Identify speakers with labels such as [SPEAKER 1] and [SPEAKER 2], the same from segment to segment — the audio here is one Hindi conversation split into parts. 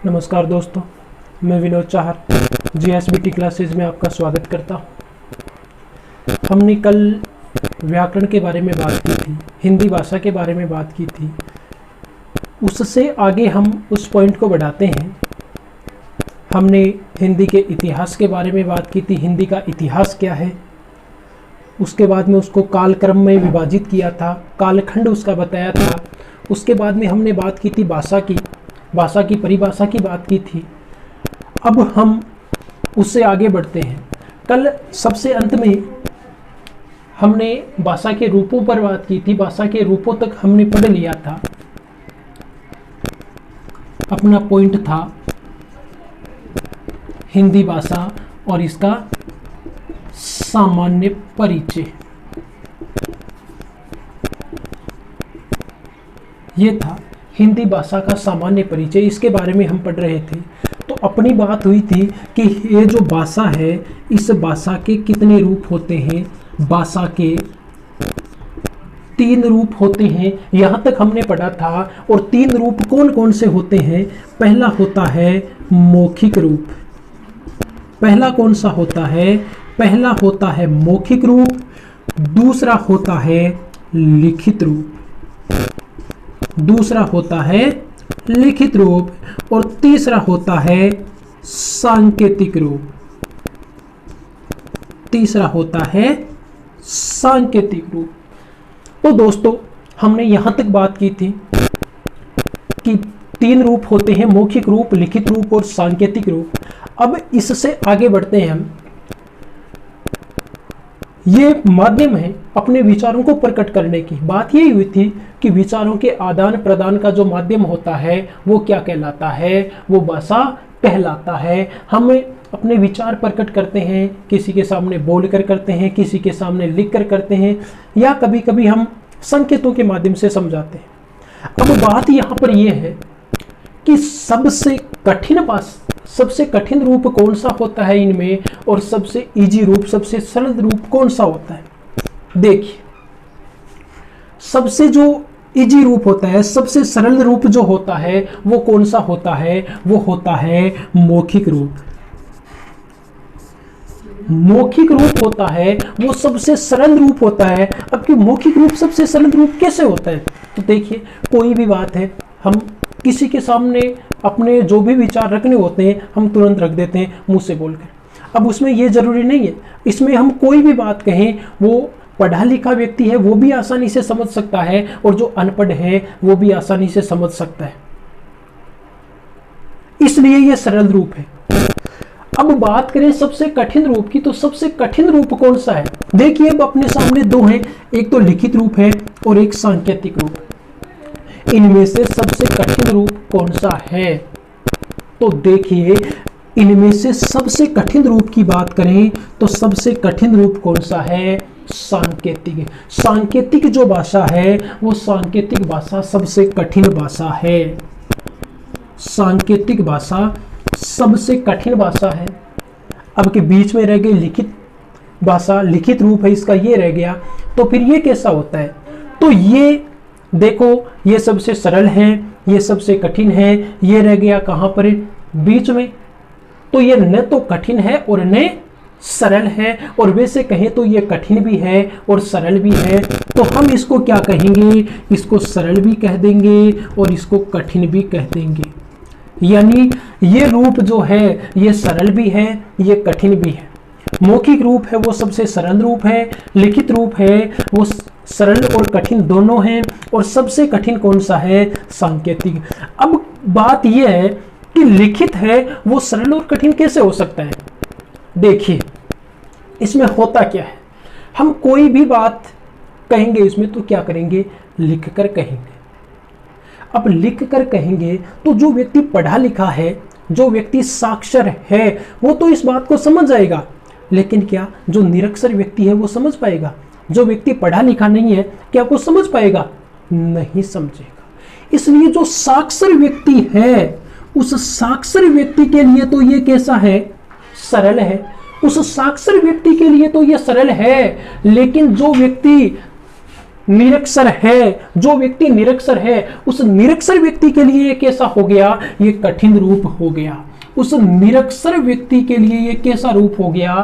[SPEAKER 1] नमस्कार दोस्तों, मैं विनोद चाहर GSBT क्लासेज में आपका स्वागत करता हूँ। हमने कल व्याकरण के बारे में बात की थी, हिंदी भाषा के बारे में बात की थी। उससे आगे हम उस पॉइंट को बढ़ाते हैं। हमने हिंदी के इतिहास के बारे में बात की थी, हिंदी का इतिहास क्या है। उसके बाद में उसको कालक्रम में विभाजित किया था, कालखंड उसका बताया था। उसके बाद में हमने बात की थी भाषा की परिभाषा की बात की थी। अब हम उससे आगे बढ़ते हैं। कल सबसे अंत में हमने भाषा के रूपों पर बात की थी, भाषा के रूपों तक हमने पढ़ लिया था। अपना पॉइंट था हिंदी भाषा और इसका सामान्य परिचय। ये था हिंदी भाषा का सामान्य परिचय, इसके बारे में हम पढ़ रहे थे। तो अपनी बात हुई थी कि ये जो भाषा है, इस भाषा के कितने रूप होते हैं। भाषा के 3 रूप होते हैं, यहाँ तक हमने पढ़ा था। और 3 रूप कौन कौन से होते हैं? पहला होता है मौखिक रूप। पहला कौन सा होता है? पहला होता है मौखिक रूप, दूसरा होता है लिखित रूप, दूसरा होता है लिखित रूप, और तीसरा होता है सांकेतिक रूप। तीसरा होता है सांकेतिक रूप। तो दोस्तों, हमने यहां तक बात की थी कि 3 रूप होते हैं, मौखिक रूप, लिखित रूप और सांकेतिक रूप। अब इससे आगे बढ़ते हैं हम। ये माध्यम है अपने विचारों को प्रकट करने की। बात यही हुई थी कि विचारों के आदान प्रदान का जो माध्यम होता है वो क्या कहलाता है? वो भाषा कहलाता है। हम अपने विचार प्रकट करते हैं, किसी के सामने बोलकर करते हैं, किसी के सामने लिखकर करते हैं, या कभी कभी हम संकेतों के माध्यम से समझाते हैं। अब बात यहाँ पर यह है कि सबसे कठिन रूप कौन सा होता है इनमें, और सबसे इजी रूप, सबसे सरल रूप कौन सा होता है? देखिए, सबसे जो इजी रूप होता है, सबसे सरल रूप जो होता है वो कौन सा होता है? वो होता है मौखिक रूप। मौखिक रूप होता है वो सबसे सरल रूप होता है। अब कि मौखिक रूप सबसे सरल रूप कैसे होता है? तो देखिए, कोई भी बात है, हम किसी के सामने अपने जो भी विचार रखने होते हैं हम तुरंत रख देते हैं मुंह से बोलकर। अब उसमें ये जरूरी नहीं है, इसमें हम कोई भी बात कहें, वो पढ़ा लिखा व्यक्ति है वो भी आसानी से समझ सकता है, और जो अनपढ़ है वो भी आसानी से समझ सकता है। इसलिए ये सरल रूप है। अब बात करें सबसे कठिन रूप की, तो सबसे कठिन रूप कौन सा है? देखिए, अब अपने सामने 2 हैं, एक तो लिखित रूप है और एक सांकेतिक रूप। इनमें से सबसे कठिन रूप कौन सा है? तो देखिए, इनमें से सबसे कठिन रूप की बात करें तो सबसे कठिन रूप कौन सा है? सांकेतिक। सांकेतिक जो भाषा है वो सांकेतिक भाषा सबसे कठिन भाषा है। सांकेतिक भाषा सबसे कठिन भाषा है। अब के बीच में रह गई लिखित भाषा, लिखित रूप है इसका, ये रह गया। तो फिर ये कैसा होता है? तो ये देखो, ये सबसे सरल है, ये सबसे कठिन है, ये रह गया कहां पर? बीच में। तो ये न तो कठिन है और न सरल है, और वैसे कहें तो ये कठिन भी है और सरल भी है। तो हम इसको क्या कहेंगे? इसको सरल भी कह देंगे और इसको कठिन भी कह देंगे। यानी ये रूप जो है ये सरल भी है, ये कठिन भी है। मौखिक रूप है वो सबसे सरल रूप है, लिखित रूप है वो सरल और कठिन दोनों हैं, और सबसे कठिन कौन सा है? सांकेतिक। अब बात यह है कि लिखित है वो सरल और कठिन कैसे हो सकता है? देखिए, इसमें होता क्या है, हम कोई भी बात कहेंगे इसमें तो क्या करेंगे? लिख कर कहेंगे। अब लिख कर कहेंगे तो जो व्यक्ति पढ़ा लिखा है, जो व्यक्ति साक्षर है, वो तो इस बात को समझ जाएगा। लेकिन क्या जो निरक्षर व्यक्ति है वो समझ पाएगा? जो व्यक्ति पढ़ा लिखा नहीं है, क्या वो समझ पाएगा? नहीं समझेगा। इसलिए जो साक्षर व्यक्ति है, उस साक्षर व्यक्ति के लिए तो ये कैसा है? सरल है। उस साक्षर व्यक्ति के लिए तो ये सरल है। लेकिन जो व्यक्ति निरक्षर है, जो व्यक्ति निरक्षर है, उस निरक्षर व्यक्ति के लिए ये कैसा हो गया, ये कठिन रूप हो गया। उस निरक्षर व्यक्ति के लिए ये कैसा रूप हो गया,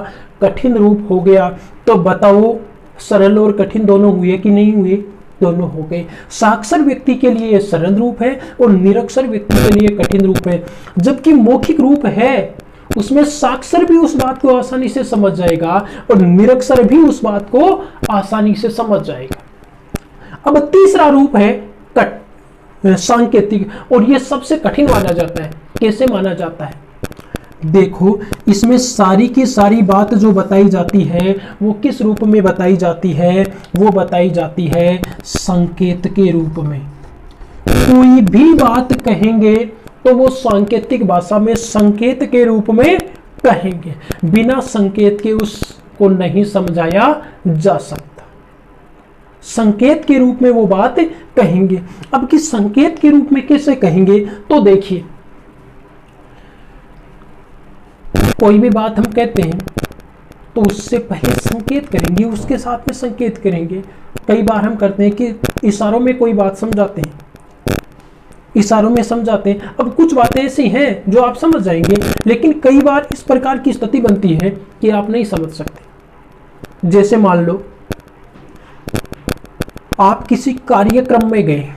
[SPEAKER 1] कठिन रूप हो गया। तो बताओ सरल और कठिन दोनों हुए कि नहीं हुए, दोनों हो गए। साक्षर व्यक्ति के लिए सरल रूप है और निरक्षर व्यक्ति के लिए कठिन रूप है। जबकि मौखिक रूप है उसमें साक्षर भी उस बात को आसानी से समझ जाएगा और निरक्षर भी उस बात को आसानी से समझ जाएगा। अब तीसरा रूप है सांकेतिक, और यह सबसे कठिन माना जाता है। कैसे माना जाता है, देखो इसमें सारी की सारी बात जो बताई जाती है वो किस रूप में बताई जाती है, वो बताई जाती है संकेत के रूप में। कोई भी बात कहेंगे तो वो सांकेतिक भाषा में संकेत के रूप में कहेंगे, बिना संकेत के उसको नहीं समझाया जा सकता। संकेत के रूप में वो बात कहेंगे। अब कि संकेत के रूप में कैसे कहेंगे, तो देखिए कोई भी बात हम कहते हैं तो उससे पहले संकेत करेंगे, उसके साथ में संकेत करेंगे। कई बार हम करते हैं कि इशारों में कोई बात समझाते हैं, इशारों में समझाते हैं। अब कुछ बातें ऐसी हैं जो आप समझ जाएंगे, लेकिन कई बार इस प्रकार की स्थिति बनती है कि आप नहीं समझ सकते। जैसे मान लो आप किसी कार्यक्रम में गए,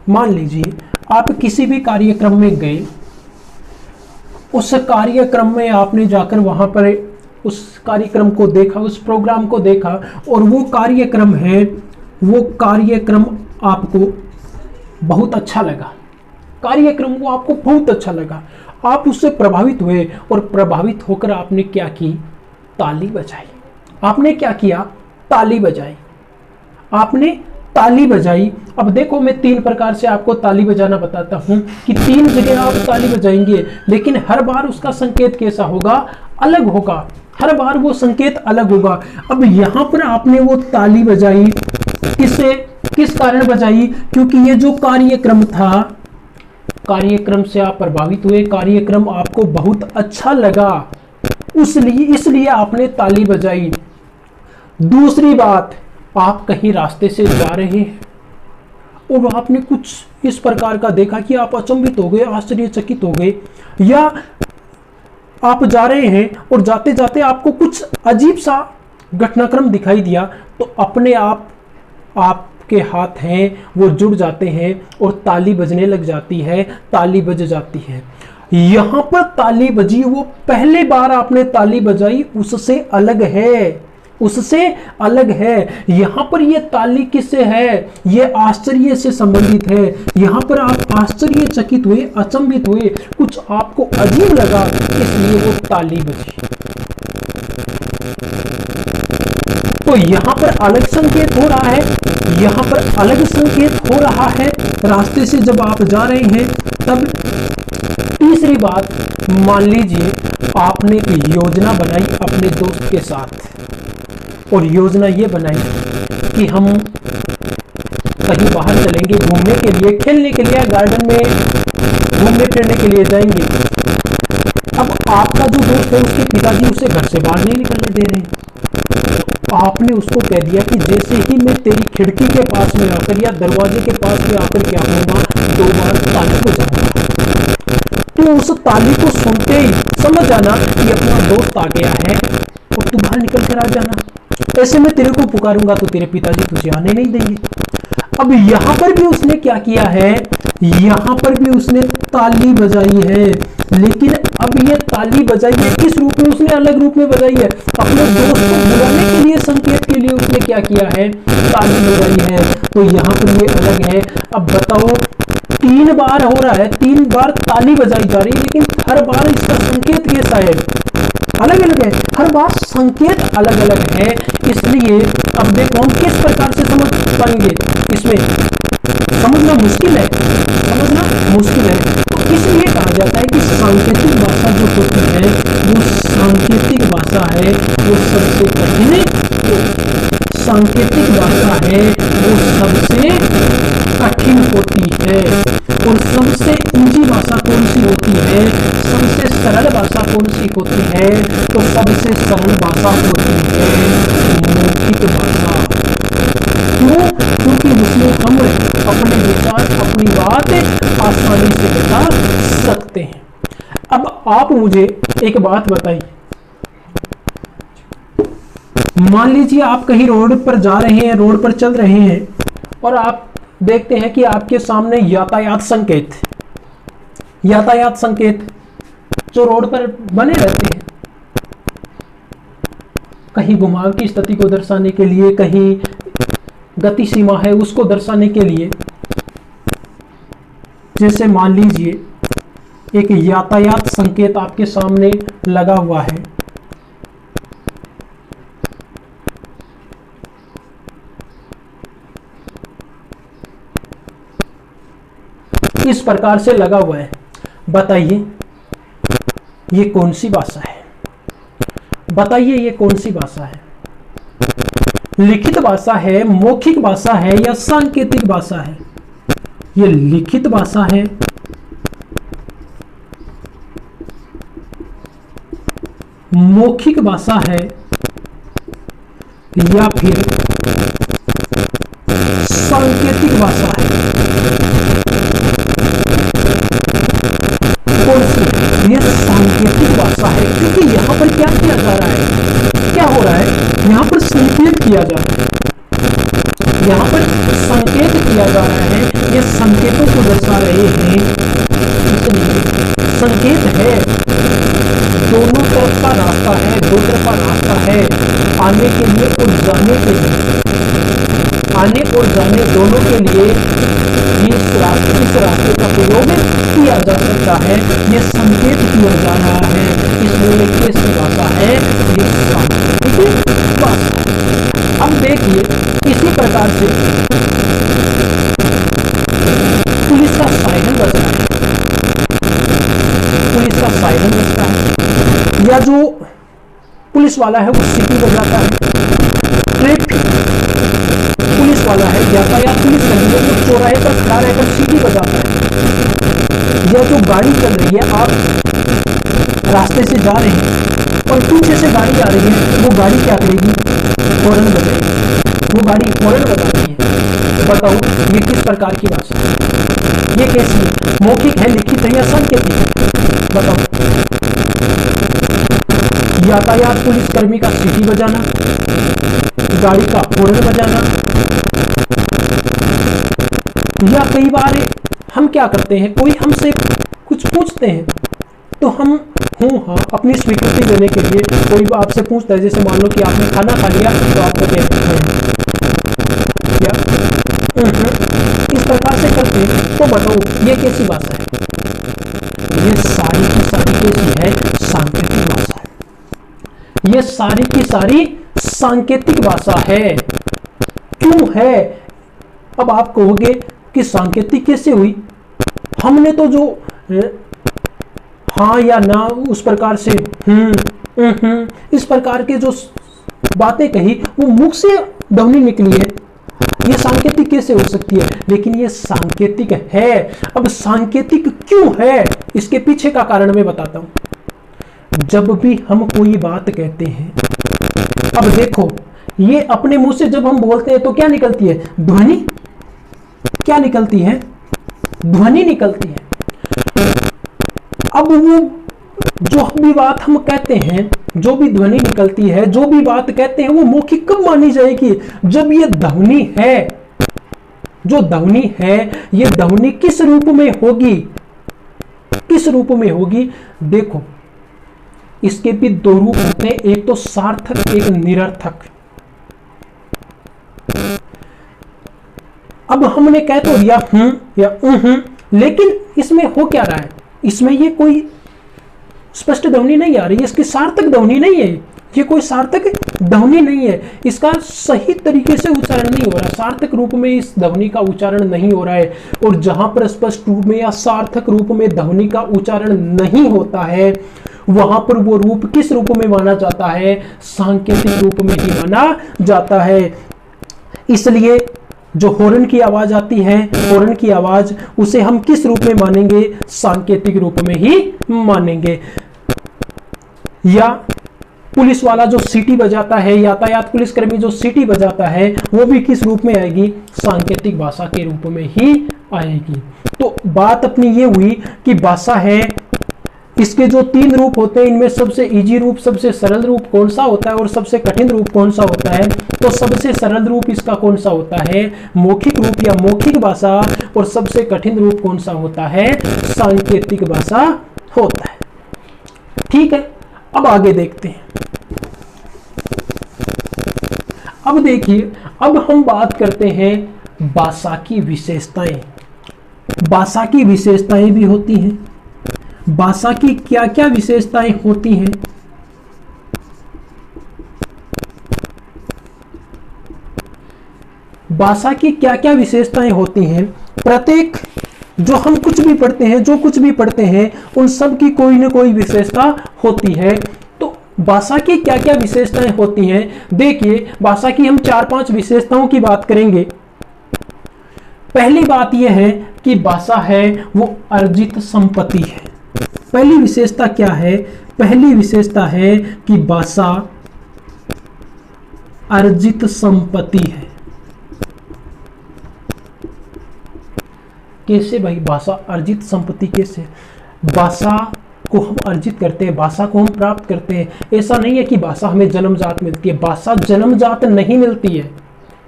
[SPEAKER 1] मान लीजिए आप किसी भी कार्यक्रम में गए, उस कार्यक्रम में आपने जाकर वहां पर उस कार्यक्रम को देखा, उस प्रोग्राम को देखा, और वो कार्यक्रम है, वो कार्यक्रम आपको बहुत अच्छा लगा, कार्यक्रम वो आपको बहुत अच्छा लगा, आप उससे प्रभावित हुए और प्रभावित होकर आपने क्या की, ताली बजाई। आपने क्या किया, ताली बजाई, आपने ताली बजाई। अब देखो मैं 3 प्रकार से आपको ताली बजाना बताता हूं कि 3 जगह आप ताली बजाएंगे, लेकिन हर बार उसका संकेत कैसा होगा, अलग होगा, हर बार वो संकेत अलग होगा। अब यहां पर आपने वो ताली बजाई, किस कारण बजाई, क्योंकि ये जो कार्यक्रम था, कार्यक्रम से आप प्रभावित हुए, कार्यक्रम आपको बहुत अच्छा लगा, इसलिए आपने ताली बजाई। दूसरी बात, आप कहीं रास्ते से जा रहे हैं और आपने कुछ इस प्रकार का देखा कि आप अचंभित हो गए, आश्चर्यचकित हो गए, या आप जा रहे हैं और जाते जाते आपको कुछ अजीब सा घटनाक्रम दिखाई दिया, तो अपने आप आपके हाथ हैं वो जुड़ जाते हैं और ताली बजने लग जाती है, ताली बज जाती है। यहां पर ताली बजी, वो पहले बार आपने ताली बजाई, उससे अलग है, उससे अलग है। यहां पर ये ताली किससे है, ये आश्चर्य से संबंधित है। यहां पर आप आश्चर्यचकित हुए, अचंभित हुए, कुछ आपको अजीब लगा, इसलिए वो ताली बजी। तो यहां पर अलग संकेत हो रहा है, यहां पर अलग संकेत हो रहा है रास्ते से जब आप जा रहे हैं तब। तीसरी बात, मान लीजिए आपने एक योजना बनाई अपने दोस्त के साथ, और योजना ये बनाई कि हम कहीं बाहर चलेंगे घूमने के लिए, खेलने के लिए, गार्डन में घूमने फिरने के लिए जाएंगे। अब आपका जो दोस्त है उसके पिताजी उसे घर से बाहर नहीं निकलने दे रहे हैं, तो आपने उसको कह दिया कि जैसे ही मैं तेरी खिड़की के पास में आकर या दरवाजे के पास में आकर क्या करूंगा, 2 बार ताली बजाऊंगा। तो उस ताली को सुनते ही समझ जाना कि अपना दोस्त आ गया है और तू बाहर निकल कर आ जाना। ऐसे में तेरे को पुकारूंगा तो तेरे पिताजी तुझे आने नहीं देंगे। अब यहां पर भी उसने क्या किया है, यहां पर भी उसने ताली बजाई है, लेकिन अब ये ताली बजाई है किस रूप में, उसने अलग रूप में बजाई है। अपने दोस्त को बुलाने के लिए, संकेत के लिए उसने क्या किया है, ताली बजाई है। तो यहां पर ये अलग है। अब बताओ 3 बार हो रहा है, 3 बार ताली बजाई जा रही है, लेकिन हर बार इसका संकेत कैसा है, अलग अलग है, हर बार संकेत अलग अलग है। इसलिए अब देखो हम किस प्रकार से समझ पाएंगे, इसमें समझना मुश्किल है, समझना मुश्किल है। तो इसलिए कहा जाता है कि सांकेतिक भाषा जो होती है, वो सांकेतिक भाषा है, वो सबसे कठिन है। सांकेतिक भाषा है वो सबसे कठिन होती है। और सबसे ऊंची भाषा कौन सी होती है, सबसे सरल भाषा कौन सी होती है, तो सबसे सरल भाषा होती है मौखिक भाषा। क्यों? हम अपने विचार, अपनी बात आसानी से बता सकते हैं। अब आप मुझे एक बात बताइए, मान लीजिए आप कहीं रोड पर जा रहे हैं, रोड पर चल रहे हैं और आप देखते हैं कि आपके सामने यातायात संकेत जो रोड पर बने रहते हैं, कहीं घुमाव की स्थिति को दर्शाने के लिए, कहीं गति सीमा है उसको दर्शाने के लिए। जैसे मान लीजिए एक यातायात संकेत आपके सामने लगा हुआ है, इस प्रकार से लगा हुआ है। बताइए ये कौन सी भाषा है? बताइए ये कौन सी भाषा है? लिखित भाषा है, मौखिक भाषा है या सांकेतिक भाषा है? ये लिखित भाषा है, मौखिक भाषा है या फिर सांकेतिक भाषा है? कौन सी? ये सांकेतिक भाषा है, क्योंकि यहां पर क्या किया जा रहा है, क्या हो रहा है, यहां पर संकेत किया जा रहा है, यहां पर संकेत किया जा रहा है, ये संकेतों को दर्शा रहे हैं। संकेत है, दोनों तरफ का रास्ता है, दो तरफा रास्ता है, आने के लिए और जाने के लिए, आने और जाने दोनों के लिए इस रास्ते का प्रयोग किया जा सकता है। ये संकेत किया जा रहा है, इसलिए कैसी भाषा है? ये सांकेतिक भाषा। अब देखिए इसी प्रकार से पुलिस का सायरन बजता है, पुलिस का सायरन बजता है, या जो पुलिस वाला है वो सीटी बजाता है, ट्रैफिक पुलिस वाला है, यातायात पुलिस कर्मी है, जो चौराहे पर खड़ा रहकर सीटी बजाता है, या जो गाड़ी चल रही है, आप रास्ते से जा रहे हैं और पीछे से गाड़ी आ रही है, वो गाड़ी क्या करेगी? हॉर्न बजाएगी, वो गाड़ी हॉर्न बजाती है। बताओ ये किस प्रकार की भाषा है? ये कैसी है? मौखिक है, लिखित है या सांकेतिक है? बताओ। यातायात पुलिस कर्मी का सीटी बजाना, गाड़ी का हॉर्न बजाना, या कई बार हम क्या करते हैं, कोई हमसे कुछ पूछते हैं तो हम हाँ अपनी स्वीकृति देने के लिए कोई आपसे पूछता है, जैसे मान लो कि आपने खाना खा लिया तो आपको कहते हैं क्या इस प्रकार से करते हैं। तो बताओ ये कैसी भाषा है? ये सारी की सारी कैसी है? सांकेतिक भाषा है। ये सारी की सारी सांकेतिक भाषा है। क्यों है? अब आप कहोगे कि सांकेतिक कैसे हुई? हमने तो जो हाँ या ना उस प्रकार से इस प्रकार के जो बातें कही वो मुख से ध्वनि निकली है, ये सांकेतिक कैसे हो सकती है? लेकिन ये सांकेतिक है। अब सांकेतिक क्यों है, इसके पीछे का कारण मैं बताता हूं। जब भी हम कोई बात कहते हैं, अब देखो ये अपने मुंह से जब हम बोलते हैं तो क्या निकलती है? ध्वनि। क्या निकलती है? ध्वनि निकलती है। अब वो जो भी बात हम कहते हैं, जो भी ध्वनि निकलती है, जो भी बात कहते हैं, वो मौखिक कब मानी जाएगी? जब ये ध्वनि है। जो ध्वनि है, ये ध्वनि किस रूप में होगी? किस रूप में होगी? देखो इसके भी दो रूप होते हैं, एक तो सार्थक, एक निरर्थक। अब हमने कह तो दिया या लेकिन इसमें हो क्या रहा है? इसमें ये कोई स्पष्ट ध्वनि नहीं आ रही है, इसकी सार्थक ध्वनि नहीं है, ये कोई सार्थक ध्वनि नहीं है, इसका सही तरीके से उच्चारण नहीं हो रहा, सार्थक रूप में इस ध्वनि का उच्चारण नहीं हो रहा है। और जहां पर स्पष्ट रूप में या सार्थक रूप में ध्वनि का उच्चारण नहीं होता है, वहां पर वो रूप किस रूप में माना जाता है? सांकेतिक रूप में ही माना जाता है। इसलिए जो हॉर्न की आवाज आती है, हॉर्न की आवाज, उसे हम किस रूप में मानेंगे? सांकेतिक रूप में ही मानेंगे। या पुलिस वाला जो सीटी बजाता है, यातायात पुलिसकर्मी जो सीटी बजाता है, वो भी किस रूप में आएगी? सांकेतिक भाषा के रूप में ही आएगी। तो बात अपनी ये हुई कि भाषा है, इसके जो 3 रूप होते हैं, इनमें सबसे इजी रूप, सबसे सरल रूप कौन सा होता है और सबसे कठिन रूप कौन सा होता है? तो सबसे सरल रूप इसका कौन सा होता है? मौखिक रूप या मौखिक भाषा। और सबसे कठिन रूप कौन सा होता है? सांकेतिक भाषा होता है। ठीक है, अब आगे देखते हैं। अब देखिए, अब हम बात करते हैं भाषा की विशेषताएं। भाषा की विशेषताएं भी होती हैं। भाषा की क्या क्या विशेषताएं होती हैं? भाषा की क्या क्या विशेषताएं होती हैं? प्रत्येक जो हम कुछ भी पढ़ते हैं, जो कुछ भी पढ़ते हैं, उन सब की कोई ना कोई विशेषता होती है। तो भाषा की क्या क्या विशेषताएं होती हैं? देखिए, भाषा की हम 4-5 विशेषताओं की बात करेंगे। पहली बात यह है कि भाषा है वो अर्जित संपत्ति है। पहली विशेषता क्या है? पहली विशेषता है कि भाषा अर्जित संपत्ति है। कैसे भाई भाषा अर्जित संपत्ति? कैसे भाषा को हम अर्जित करते हैं, भाषा को हम प्राप्त करते हैं? ऐसा नहीं है कि भाषा हमें जन्मजात मिलती है। भाषा जन्मजात नहीं मिलती है।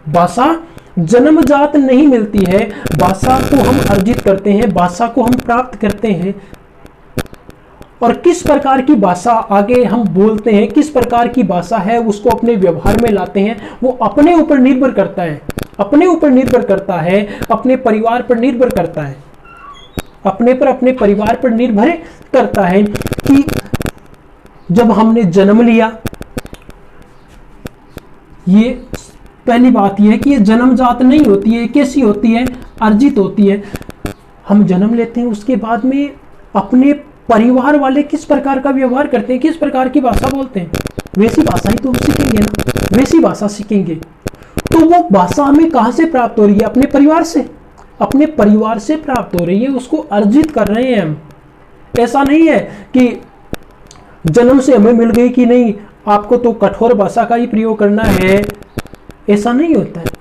[SPEAKER 1] भाषा जन्मजात नहीं मिलती है। भाषा को हम अर्जित करते हैं, भाषा को हम प्राप्त करते हैं। और किस प्रकार की भाषा आगे हम बोलते हैं, किस प्रकार की भाषा है, उसको अपने व्यवहार में लाते हैं, वो अपने ऊपर निर्भर करता है। अपने ऊपर निर्भर करता है, अपने परिवार पर निर्भर करता है, अपने परिवार पर निर्भर करता है कि जब हमने जन्म लिया, ये पहली बात यह है कि ये जन्मजात नहीं होती है। कैसी होती है? अर्जित होती है। हम जन्म लेते हैं, उसके बाद में अपने परिवार वाले किस प्रकार का व्यवहार करते हैं, किस प्रकार की भाषा बोलते हैं, वैसी भाषा ही तो हम सीखेंगे ना, वैसी भाषा सीखेंगे। तो वो भाषा हमें कहां से प्राप्त हो रही है? अपने परिवार से। अपने परिवार से प्राप्त हो रही है, उसको अर्जित कर रहे हैं हम। ऐसा नहीं है कि जन्म से हमें मिल गई कि नहीं आपको तो कठोर भाषा का ही प्रयोग करना है, ऐसा नहीं होता है।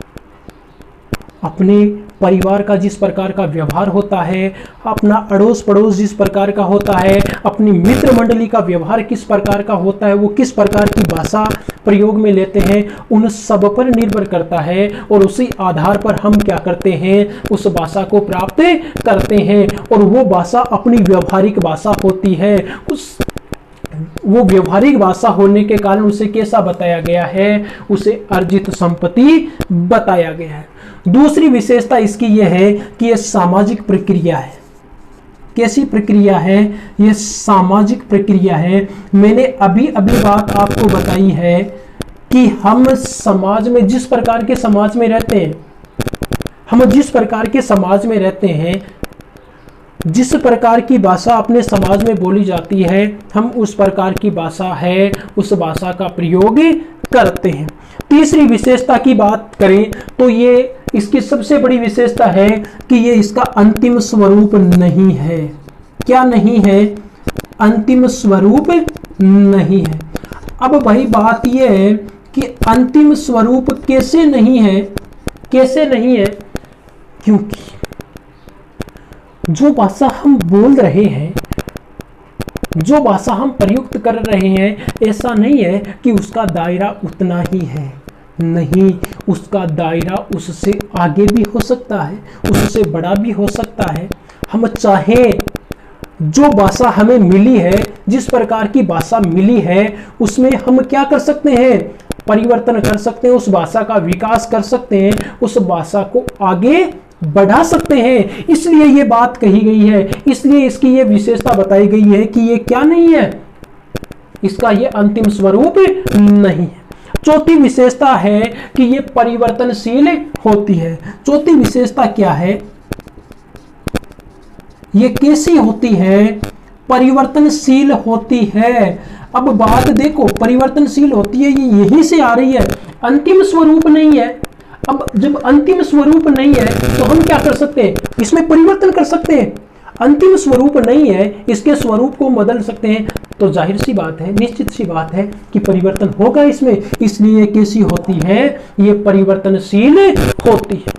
[SPEAKER 1] अपने परिवार का जिस प्रकार का व्यवहार होता है, अपना अड़ोस पड़ोस जिस प्रकार का होता है, अपनी मित्र मंडली का व्यवहार किस प्रकार का होता है, वो किस प्रकार की भाषा प्रयोग में लेते हैं, उन सब पर निर्भर करता है। और उसी आधार पर हम क्या करते हैं? उस भाषा को प्राप्त करते हैं। और वो भाषा अपनी व्यवहारिक भाषा होती है। वो व्यवहारिक भाषा होने के कारण उसे कैसा बताया गया है? उसे अर्जित संपत्ति बताया गया है। दूसरी विशेषता इसकी यह है कि यह सामाजिक प्रक्रिया है। कैसी प्रक्रिया है? यह सामाजिक प्रक्रिया है। मैंने अभी अभी बात आपको बताई है कि हम समाज में जिस प्रकार के समाज में रहते हैं, हम जिस प्रकार के समाज में रहते हैं, जिस प्रकार की भाषा अपने समाज में बोली जाती है, हम उस प्रकार की भाषा है, उस भाषा का प्रयोग करते हैं। तीसरी विशेषता की बात करें तो ये इसकी सबसे बड़ी विशेषता है कि ये इसका अंतिम स्वरूप नहीं है। क्या नहीं है? अंतिम स्वरूप नहीं है। अब भाई बात यह है कि अंतिम स्वरूप कैसे नहीं है? कैसे नहीं है? क्योंकि जो भाषा हम बोल रहे हैं, जो भाषा हम प्रयुक्त कर रहे हैं, ऐसा नहीं है कि उसका दायरा उतना ही है। नहीं, उसका दायरा उससे आगे भी हो सकता है, उससे बड़ा भी हो सकता है। हम चाहें, जो भाषा हमें मिली है, जिस प्रकार की भाषा मिली है, उसमें हम क्या कर सकते हैं? परिवर्तन कर सकते हैं, उस भाषा का विकास कर सकते हैं, उस भाषा को आगे बढ़ा सकते हैं। इसलिए ये बात कही गई है, इसलिए इसकी ये विशेषता बताई गई है कि ये क्या नहीं है? इसका ये अंतिम स्वरूप नहीं है। चौथी विशेषता है कि ये परिवर्तनशील होती है। चौथी विशेषता क्या है? ये कैसी होती है? परिवर्तनशील होती है। अब बात देखो, परिवर्तनशील होती है, ये यहीं से आ रही है, अंतिम स्वरूप नहीं है। अब जब अंतिम स्वरूप नहीं है तो हम क्या कर सकते हैं? इसमें परिवर्तन कर सकते हैं। अंतिम स्वरूप नहीं है, इसके स्वरूप को बदल सकते हैं, तो जाहिर सी बात है, निश्चित सी बात है कि परिवर्तन होगा इसमें, इसलिए कैसी होती है, ये परिवर्तनशील होती है।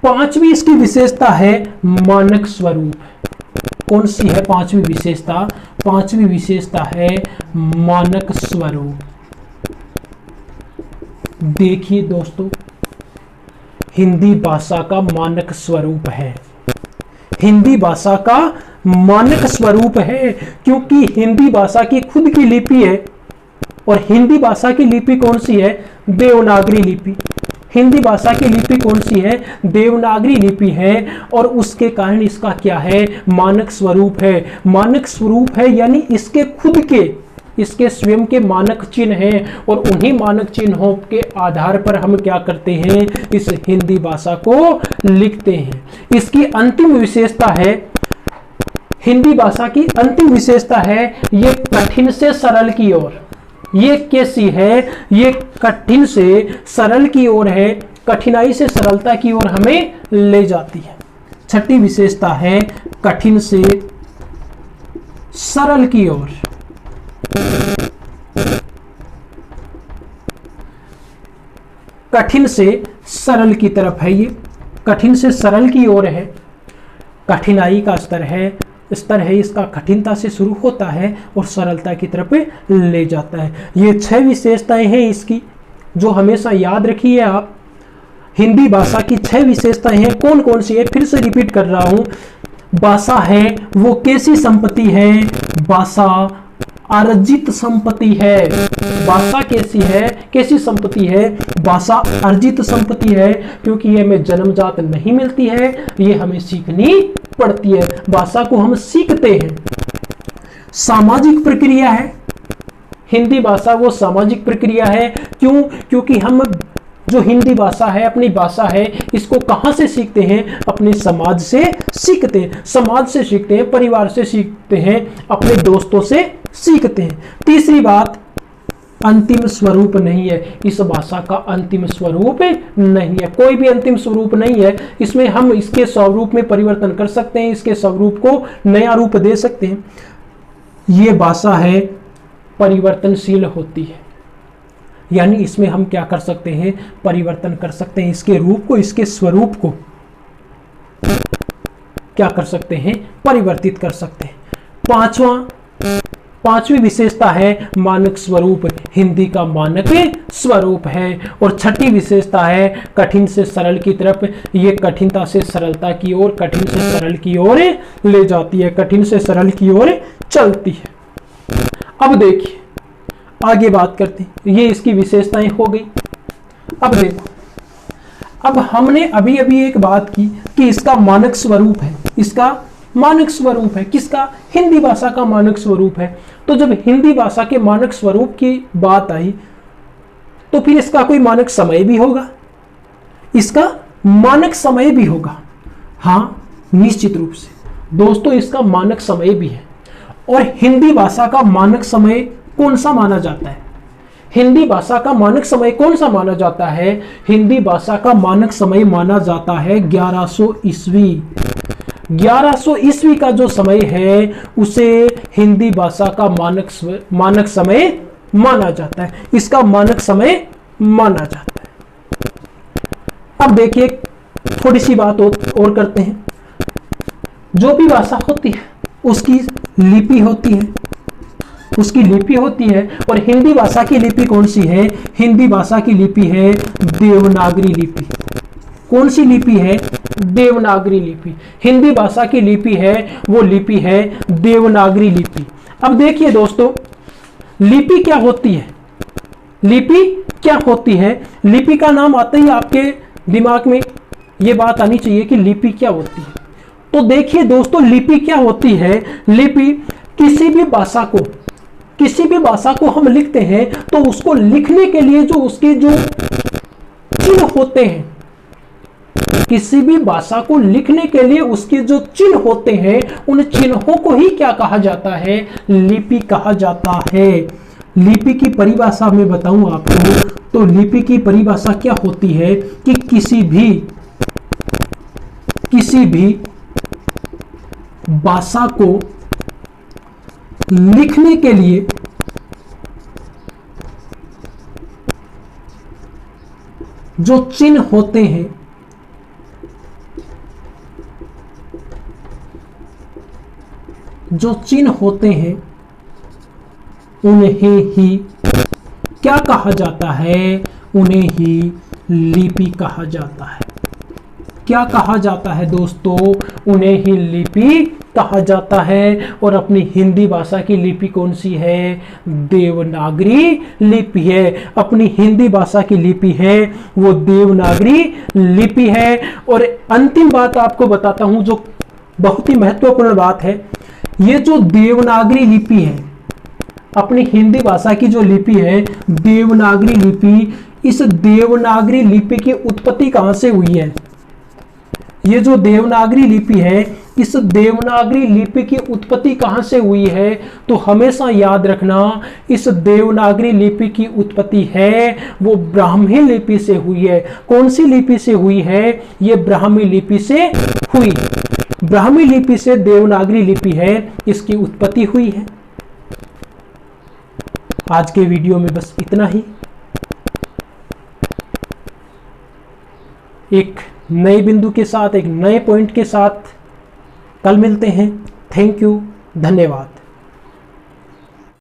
[SPEAKER 1] पांचवी इसकी विशेषता है मानक स्वरूप। कौन सी है पांचवी विशेषता? पांचवी विशेषता है मानक स्वरूप। देखिए दोस्तों, हिंदी भाषा का मानक स्वरूप है, हिंदी भाषा का मानक स्वरूप है, क्योंकि हिंदी भाषा की खुद की लिपि है। और हिंदी भाषा की लिपि कौन सी है? देवनागरी लिपि। हिंदी भाषा की लिपि कौन सी है? देवनागरी लिपि है। और उसके कारण इसका क्या है? मानक स्वरूप है। मानक स्वरूप है यानी इसके खुद के, इसके स्वयं के मानक चिन्ह हैं, और उन्हीं मानक चिन्हों के आधार पर हम क्या करते हैं? इस हिंदी भाषा को लिखते हैं। इसकी अंतिम विशेषता है, हिंदी भाषा की अंतिम विशेषता है, ये कठिन से सरल की ओर। ये कैसी है? ये कठिन से सरल की ओर है, कठिनाई से सरलता की ओर हमें ले जाती है। छठी विशेषता है कठिन से सरल की ओर। कठिन से सरल की तरफ है, ये कठिन से सरल की ओर है। कठिनाई का स्तर है इसका, कठिनता से शुरू होता है और सरलता की तरफ ले जाता है। ये 6 विशेषताएं हैं इसकी, जो हमेशा याद रखिए आप। हिंदी भाषा की 6 विशेषताएं हैं। कौन कौन सी है? फिर से रिपीट कर रहा हूं। भाषा है वो कैसी संपत्ति है? भाषा अर्जित संपत्ति है। भाषा कैसी है? कैसी संपत्ति है? भाषा अर्जित संपत्ति है, क्योंकि ये हमें जन्मजात नहीं मिलती है, ये हमें सीखनी पड़ती है। भाषा को हम सीखते हैं। सामाजिक प्रक्रिया है, हिंदी भाषा वो सामाजिक प्रक्रिया है। क्यों? क्योंकि हम जो हिंदी भाषा है, अपनी भाषा है, इसको कहां से सीखते हैं? अपने समाज से सीखते हैं। समाज से सीखते हैं, परिवार से सीखते हैं, अपने दोस्तों से सीखते हैं। तीसरी बात, अंतिम स्वरूप नहीं है। इस भाषा का अंतिम स्वरूप नहीं है, कोई भी अंतिम स्वरूप नहीं है। इसमें हम इसके स्वरूप में परिवर्तन कर सकते हैं, इसके स्वरूप को नया रूप दे सकते हैं। ये भाषा है परिवर्तनशील होती है, यानी इसमें हम क्या कर सकते हैं? परिवर्तन कर सकते हैं, इसके रूप को, इसके स्वरूप को क्या कर सकते हैं? परिवर्तित कर सकते हैं। पांचवी विशेषता है मानक स्वरूप, हिंदी का मानक स्वरूप है। और छठी विशेषता है कठिन से सरल की तरफ। ये कठिनता से सरलता की ओर, कठिन से सरल की ओर ले जाती है, कठिन से सरल की ओर चलती है। अब देखिए आगे बात करते हैं। ये इसकी विशेषताएं हो गई। अब देखो, अब हमने अभी अभी एक बात की कि इसका मानक स्वरूप है, इसका मानक स्वरूप है। किसका? हिंदी भाषा का मानक स्वरूप है। तो जब हिंदी भाषा के मानक स्वरूप की बात आई, तो फिर इसका कोई मानक समय भी होगा, इसका मानक समय भी होगा। हाँ, निश्चित रूप से दोस्तों, इसका मानक समय भी है। और हिंदी भाषा का मानक समय कौन सा माना जाता है? हिंदी भाषा का मानक समय कौन सा माना जाता है? हिंदी भाषा का मानक समय माना जाता है 1100 ईस्वी। 1100 ईस्वी का जो समय है उसे हिंदी भाषा का मानक समय माना जाता है, इसका मानक समय माना जाता है। अब देखिए थोड़ी सी बात और करते हैं। जो भी भाषा होती है उसकी लिपि होती है, उसकी लिपि होती है। और हिंदी भाषा की लिपि कौन सी है? हिंदी भाषा की लिपि है देवनागरी लिपि। कौन सी लिपि है? देवनागरी लिपि। हिंदी भाषा की लिपि है, वो लिपि है देवनागरी लिपि। अब देखिए दोस्तों, लिपि क्या होती है? लिपि क्या होती है? लिपि का नाम आते ही आपके दिमाग में ये बात आनी चाहिए कि लिपि क्या होती है। तो देखिए दोस्तों, लिपि क्या होती है? लिपि किसी भी भाषा को हम लिखते हैं, तो उसको लिखने के लिए जो उसके जो चिन्ह होते हैं, किसी भी भाषा को लिखने के लिए उसके जो चिन्ह होते हैं, उन चिन्हों को ही क्या कहा जाता है? लिपि कहा जाता है। लिपि की परिभाषा में बताऊं आपको, तो लिपि की परिभाषा क्या होती है कि किसी भी भाषा को लिखने के लिए जो चिन्ह होते हैं, जो चिन्ह होते हैं, उन्हें ही क्या कहा जाता है? उन्हें ही लिपि कहा जाता है। क्या कहा जाता है दोस्तों? उन्हें ही लिपि कहा जाता है। और अपनी हिंदी भाषा की लिपि कौन सी है? देवनागरी लिपि है। अपनी हिंदी भाषा की लिपि है वो देवनागरी लिपि है। और अंतिम बात आपको बताता हूं जो बहुत ही महत्वपूर्ण बात है। ये जो देवनागरी लिपि है, अपनी हिंदी भाषा की जो लिपि है देवनागरी लिपि, इस देवनागरी लिपि की उत्पत्ति कहां से हुई है? ये जो देवनागरी लिपि है, इस देवनागरी लिपि की उत्पत्ति कहां से हुई है? तो हमेशा याद रखना, इस देवनागरी लिपि की उत्पत्ति है वो ब्राह्मी लिपि से हुई है। कौन सी लिपि से हुई है? ये ब्राह्मी लिपि से हुई। ब्राह्मी लिपि से देवनागरी लिपि है, इसकी उत्पत्ति हुई है। आज के वीडियो में बस इतना ही। एक नए बिंदु के साथ, एक नए पॉइंट के साथ कल मिलते हैं। थैंक यू, धन्यवाद।